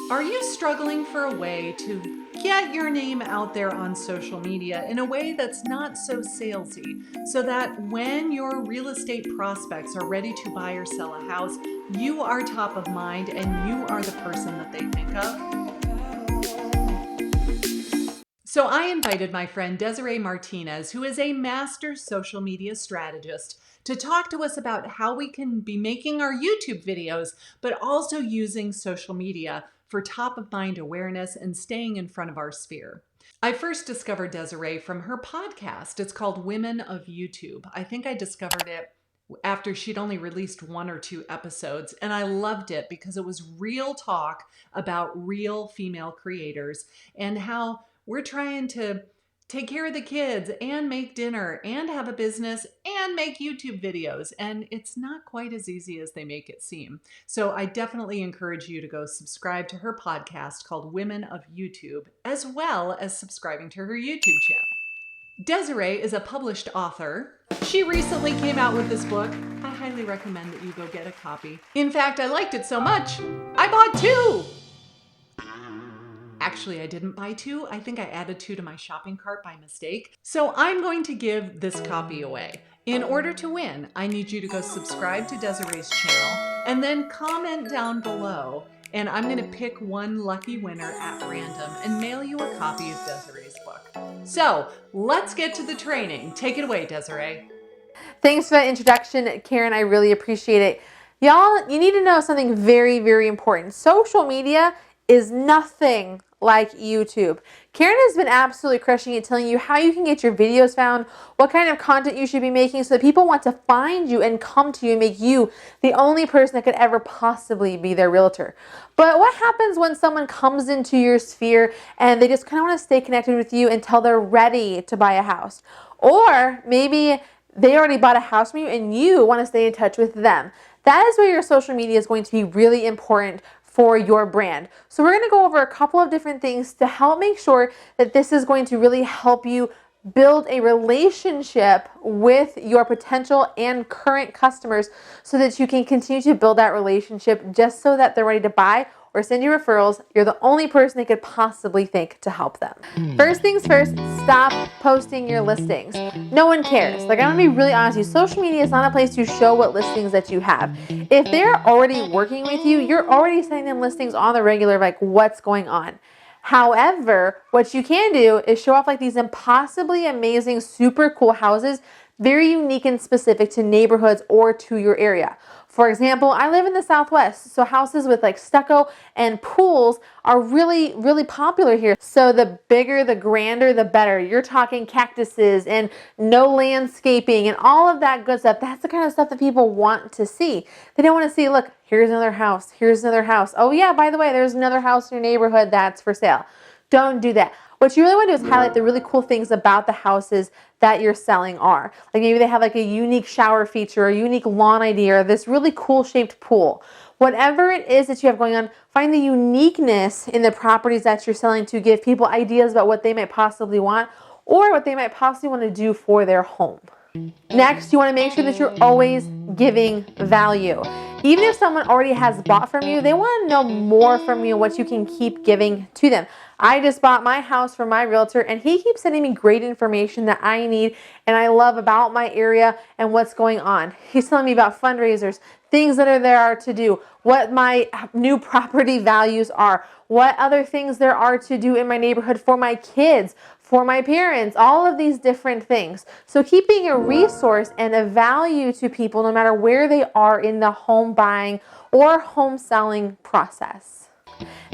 Are you struggling for a way to get your name out there on social media in a way that's not so salesy, so that when your real estate prospects are ready to buy or sell a house, you are top of mind and you are the person that they think of? So I invited my friend Desiree Martinez, who is a master social media strategist, to talk to us about how we can be making our YouTube videos, but also using social media for top of mind awareness and staying in front of our sphere. I first discovered Desiree from her podcast. It's called Women of YouTube. I think I discovered it after she'd only released 1 or 2 episodes, and I loved it because it was real talk about real female creators and how we're trying to take care of the kids and make dinner and have a business and make YouTube videos. And it's not quite as easy as they make it seem. So I definitely encourage you to go subscribe to her podcast called Women of YouTube, as well as subscribing to her YouTube channel. Desiree is a published author. She recently came out with this book. I highly recommend that you go get a copy. In fact, I liked it so much, I bought 2. Actually, I didn't buy 2. I think I added 2 to my shopping cart by mistake. So I'm going to give this copy away. In order to win, I need you to go subscribe to Desiree's channel and then comment down below. And I'm going to pick one lucky winner at random and mail you a copy of Desiree's book. So let's get to the training. Take it away, Desiree. Thanks for that introduction, Karen. I really appreciate it. Y'all, you need to know something very, very important. Social media is nothing like YouTube. Karen has been absolutely crushing it, telling you how you can get your videos found, what kind of content you should be making so that people want to find you and come to you and make you the only person that could ever possibly be their realtor. But what happens when someone comes into your sphere and they just kind of want to stay connected with you until they're ready to buy a house? Or maybe they already bought a house from you and you want to stay in touch with them. That is where your social media is going to be really important for your brand. So we're going to go over a couple of different things to help make sure that this is going to really help you build a relationship with your potential and current customers so that you can continue to build that relationship just so that they're ready to buy or send you referrals. You're the only person they could possibly think to help them. First things first, stop posting your listings. No one cares. Like, I'm gonna be really honest with you, social media is not a place to show what listings that you have. If they're already working with you, you're already sending them listings on the regular, like what's going on. However, what you can do is show off like these impossibly amazing, super cool houses, very unique and specific to neighborhoods or to your area. For example, I live in the Southwest, so houses with like stucco and pools are really, really popular here. So the bigger, the grander, the better. You're talking cactuses and no landscaping and all of that good stuff. That's the kind of stuff that people want to see. They don't want to see, look, here's another house, here's another house. Oh yeah, by the way, there's another house in your neighborhood that's for sale. Don't do that. What you really want to do is highlight the really cool things about the houses that you're selling are. Like maybe they have like a unique shower feature, a unique lawn idea, or this really cool shaped pool. Whatever it is that you have going on, find the uniqueness in the properties that you're selling to give people ideas about what they might possibly want or what they might possibly want to do for their home. Next, you want to make sure that you're always giving value. Even if someone already has bought from you, they want to know more from you, what you can keep giving to them. I just bought my house from my realtor and he keeps sending me great information that I need and I love about my area and what's going on. He's telling me about fundraisers, things that are there to do, what my new property values are, what other things there are to do in my neighborhood for my kids, for my parents, all of these different things. So keeping a resource and a value to people no matter where they are in the home buying or home selling process.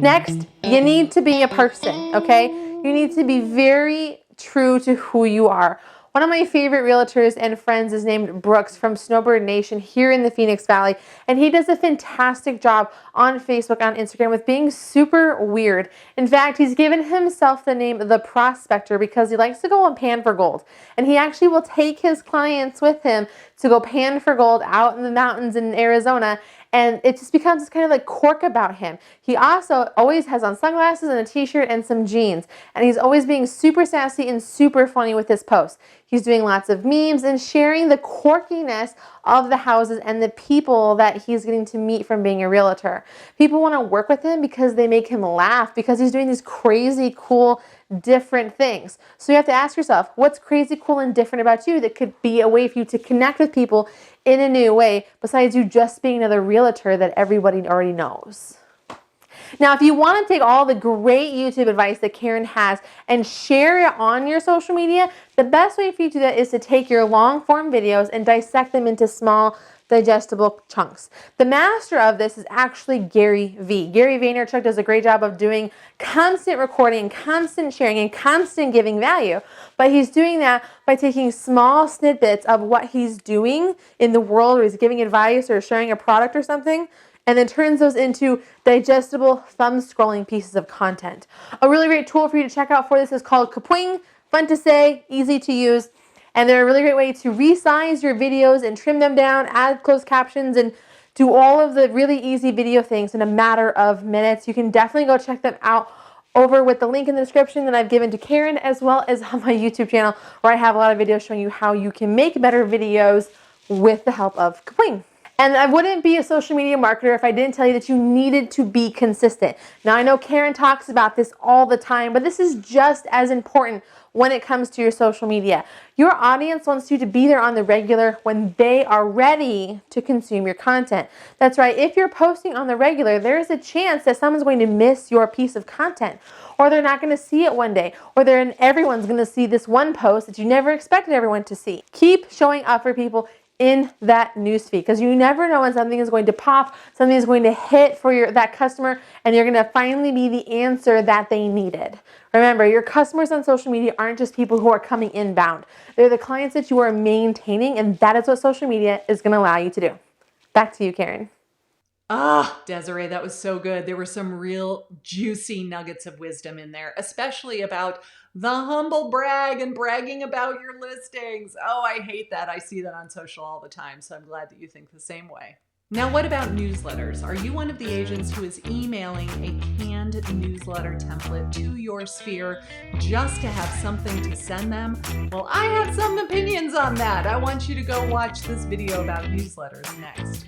Next, you need to be a person, okay? You need to be very true to who you are. One of my favorite realtors and friends is named Brooks from Snowbird Nation here in the Phoenix Valley, and he does a fantastic job on Facebook, on Instagram with being super weird. In fact, he's given himself the name The Prospector because he likes to go and pan for gold, and he actually will take his clients with him to go pan for gold out in the mountains in Arizona, And it just becomes this kind of like quirk about him. He also always has on sunglasses and a t-shirt and some jeans. And he's always being super sassy and super funny with his posts. He's doing lots of memes and sharing the quirkiness of the houses and the people that he's getting to meet from being a realtor. People want to work with him because they make him laugh, because he's doing these crazy, cool, different things. So you have to ask yourself, what's crazy, cool, and different about you that could be a way for you to connect with people in a new way besides you just being another realtor that everybody already knows? Now, if you want to take all the great YouTube advice that Karin has and share it on your social media, the best way for you to do that is to take your long form videos and dissect them into small, digestible chunks. The master of this is actually Gary V. Gary Vaynerchuk does a great job of doing constant recording, constant sharing, and constant giving value. But he's doing that by taking small snippets of what he's doing in the world, or he's giving advice or sharing a product or something, and then turns those into digestible, thumb-scrolling pieces of content. A really great tool for you to check out for this is called Kapwing. Fun to say, easy to use, and they're a really great way to resize your videos and trim them down, add closed captions, and do all of the really easy video things in a matter of minutes. You can definitely go check them out over with the link in the description that I've given to Karin, as well as on my YouTube channel, where I have a lot of videos showing you how you can make better videos with the help of Kapwing. And I wouldn't be a social media marketer if I didn't tell you that you needed to be consistent. Now, I know Karin talks about this all the time, but this is just as important when it comes to your social media. Your audience wants you to be there on the regular when they are ready to consume your content. That's right. If you're posting on the regular, there is a chance that someone's going to miss your piece of content, or they're not going to see it one day, or everyone's going to see this one post that you never expected everyone to see. Keep showing up for people in that newsfeed, because you never know when something is going to pop, something is going to hit for that customer, and you're going to finally be the answer that they needed. Remember, your customers on social media aren't just people who are coming inbound. They're the clients that you are maintaining, and that is what social media is going to allow you to do. Back to you, Karin. Desiree, that was so good. There were some real juicy nuggets of wisdom in there, especially about the humble brag and bragging about your listings. Oh, I hate that. I see that on social all the time, so I'm glad that you think the same way. Now, what about newsletters? Are you one of the agents who is emailing a canned newsletter template to your sphere just to have something to send them? Well, I have some opinions on that. I want you to go watch this video about newsletters next.